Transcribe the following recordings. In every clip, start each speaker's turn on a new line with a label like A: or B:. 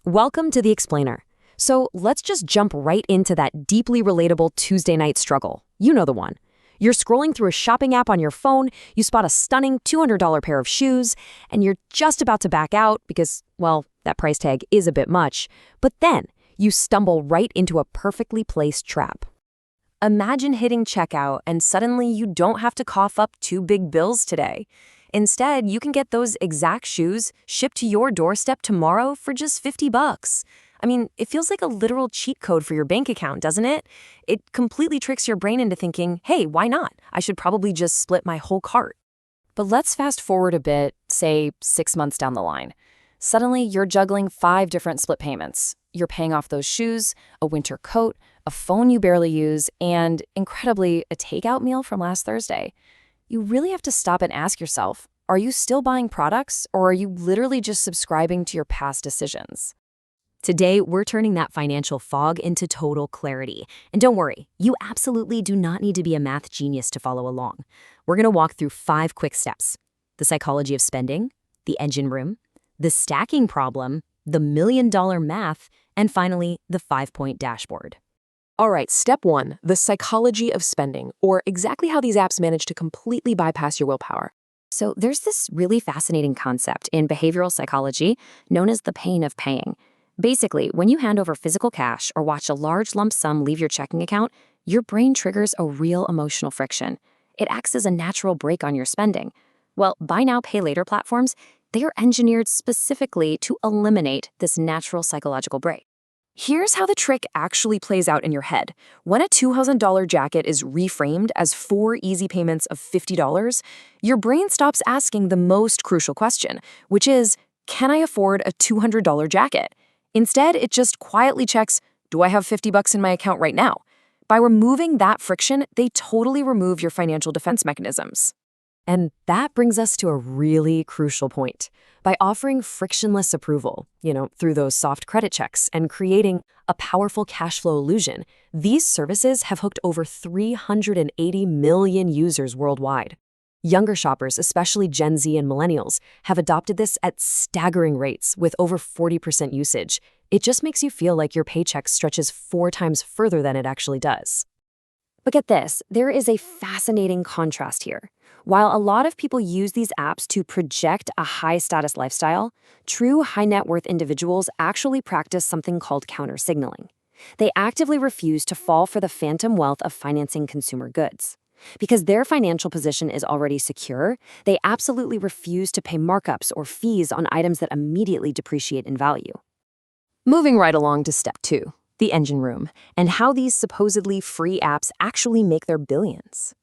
A: Welcome to the Explainer. So let's just jump right into that deeply relatable Tuesday night struggle. You know the one. You're scrolling through a shopping app on your phone, you spot a stunning $200 pair of shoes, and you're just about to back out because, well, that price tag is a bit much. But then you stumble right into a perfectly placed trap. Imagine hitting checkout and suddenly you don't have to cough up two big bills today. Instead, you can get those exact shoes shipped to your doorstep tomorrow for just $50. I mean, it feels like a literal cheat code for your bank account, doesn't it? It completely tricks your brain into thinking, hey, why not? I should probably just split my whole cart. But let's fast forward a bit, say 6 months down the line. Suddenly, you're juggling 5 different split payments. You're paying off those shoes, a winter coat, a phone you barely use, and, incredibly, a takeout meal from last Thursday. You really have to stop and ask yourself, are you still buying products, or are you literally just subscribing to your past decisions? Today, we're turning that financial fog into total clarity. And don't worry, you absolutely do not need to be a math genius to follow along. We're going to walk through 5 quick steps: the psychology of spending, the engine room, the stacking problem, the $1,000,000 math, and finally, the 5-point dashboard.
B: All right, step 1, the psychology of spending, or exactly how these apps manage to completely bypass your willpower.
A: So there's this really fascinating concept in behavioral psychology known as the pain of paying. Basically, when you hand over physical cash or watch a large lump sum leave your checking account, your brain triggers a real emotional friction. It acts as a natural brake on your spending. Well, buy now, pay later platforms, they are engineered specifically to eliminate this natural psychological brake. Here's how the trick actually plays out in your head. When a $2,000 jacket is reframed as 4 easy payments of $50, your brain stops asking the most crucial question, which is, can I afford a $200 jacket? Instead, it just quietly checks, do I have $50 in my account right now? By removing that friction, they totally remove your financial defense mechanisms. And that brings us to a really crucial point. By offering frictionless approval, through those soft credit checks and creating a powerful cash flow illusion, these services have hooked over 380 million users worldwide. Younger shoppers, especially Gen Z and millennials, have adopted this at staggering rates with over 40% usage. It just makes you feel like your paycheck stretches 4 times further than it actually does. But get this, there is a fascinating contrast here. While a lot of people use these apps to project a high-status lifestyle, true high-net-worth individuals actually practice something called counter-signaling. They actively refuse to fall for the phantom wealth of financing consumer goods. Because their financial position is already secure, they absolutely refuse to pay markups or fees on items that immediately depreciate in value. Moving right along to step 2, the engine room, and how these supposedly free apps actually make their billions.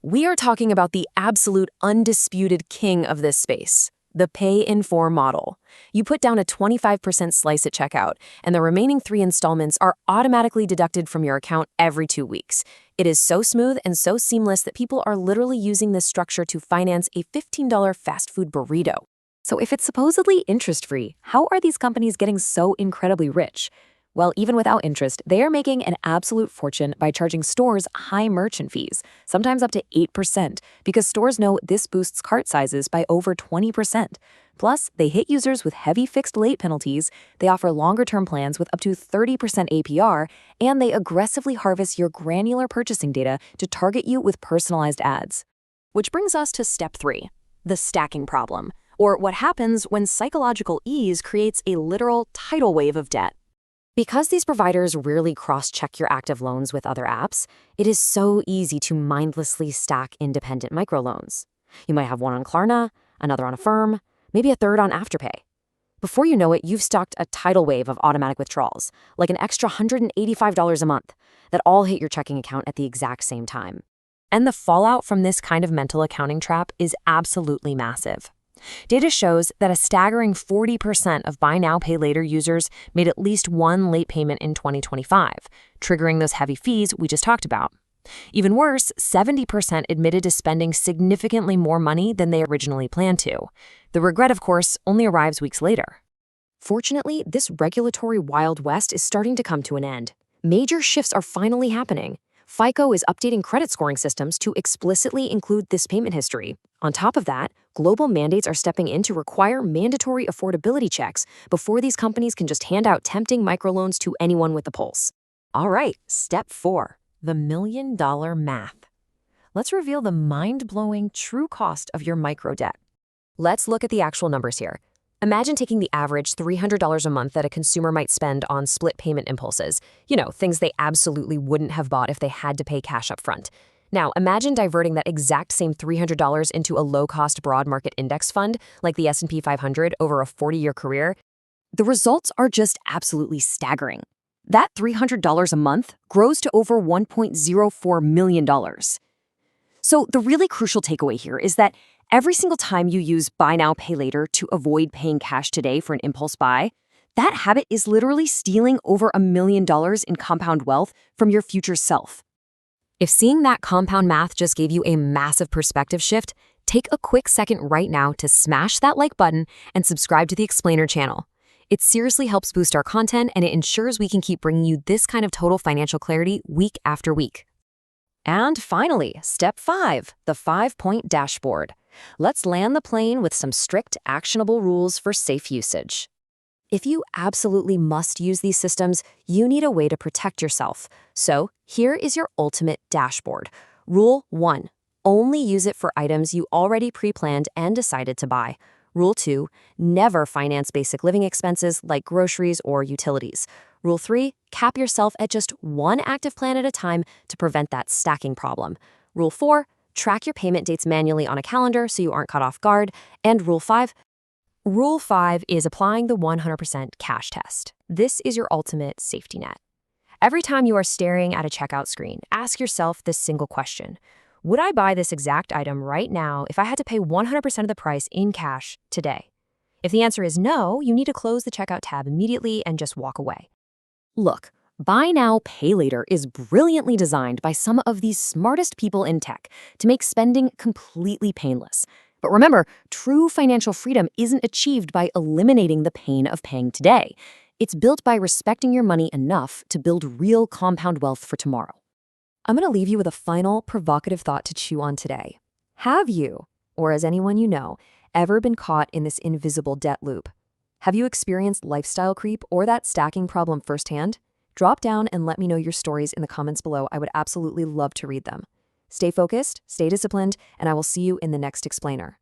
A: We are talking about the absolute undisputed king of this space, the pay-in-4 model. You put down a 25% slice at checkout, and the remaining 3 installments are automatically deducted from your account every 2 weeks. It is so smooth and so seamless that people are literally using this structure to finance a $15 fast food burrito. So if it's supposedly interest-free, how are these companies getting so incredibly rich? Well, even without interest, they are making an absolute fortune by charging stores high merchant fees, sometimes up to 8%, because stores know this boosts cart sizes by over 20%. Plus, they hit users with heavy fixed late penalties, they offer longer-term plans with up to 30% APR, and they aggressively harvest your granular purchasing data to target you with personalized ads. Which brings us to step 3, the stacking problem, or what happens when psychological ease creates a literal tidal wave of debt. Because these providers rarely cross-check your active loans with other apps, it is so easy to mindlessly stack independent microloans. You might have one on Klarna, another on Affirm, maybe a third on Afterpay. Before you know it, you've stocked a tidal wave of automatic withdrawals, like an extra $185 a month, that all hit your checking account at the exact same time. And the fallout from this kind of mental accounting trap is absolutely massive. Data shows that a staggering 40% of buy now, pay later users made at least one late payment in 2025, triggering those heavy fees we just talked about. Even worse, 70% admitted to spending significantly more money than they originally planned to. The regret, of course, only arrives weeks later. Fortunately, this regulatory Wild West is starting to come to an end. Major shifts are finally happening.
B: FICO is updating credit scoring systems to explicitly include this payment history. On top of that, global mandates are stepping in to require mandatory affordability checks before these companies can just hand out tempting microloans to anyone with a pulse. All right, step 4, the $1,000,000 math. Let's reveal the mind-blowing true cost of your micro debt. Let's look at the actual numbers here. Imagine taking the average $300 a month that a consumer might spend on split payment impulses. Things they absolutely wouldn't have bought if they had to pay cash up front. Now, imagine diverting that exact same $300 into a low-cost broad market index fund like the S&P 500 over a 40-year career. The results are just absolutely staggering. That $300 a month grows to over $1.04 million. So the really crucial takeaway here is that every single time you use buy now, pay later to avoid paying cash today for an impulse buy, that habit is literally stealing over $1 million in compound wealth from your future self. If seeing that compound math just gave you a massive perspective shift, take a quick second right now to smash that like button and subscribe to the Explainer channel. It seriously helps boost our content, and it ensures we can keep bringing you this kind of total financial clarity week after week. And finally, step 5, the 5-point dashboard. Let's land the plane with some strict, actionable rules for safe usage. If you absolutely must use these systems, you need a way to protect yourself. So here is your ultimate dashboard. Rule 1, only use it for items you already pre-planned and decided to buy. Rule 2, never finance basic living expenses like groceries or utilities. Rule 3, cap yourself at just one active plan at a time to prevent that stacking problem. Rule 4, track your payment dates manually on a calendar so you aren't caught off guard. And Rule 5 is applying the 100% cash test. This is your ultimate safety net. Every time you are staring at a checkout screen, ask yourself this single question. Would I buy this exact item right now if I had to pay 100% of the price in cash today? If the answer is no, you need to close the checkout tab immediately and just walk away. Look, buy now, pay later is brilliantly designed by some of the smartest people in tech to make spending completely painless. But remember, true financial freedom isn't achieved by eliminating the pain of paying today. It's built by respecting your money enough to build real compound wealth for tomorrow. I'm going to leave you with a final provocative thought to chew on today. Have you, or as anyone you know, ever been caught in this invisible debt loop? Have you experienced lifestyle creep or that stacking problem firsthand? Drop down and let me know your stories in the comments below. I would absolutely love to read them. Stay focused, stay disciplined, and I will see you in the next explainer.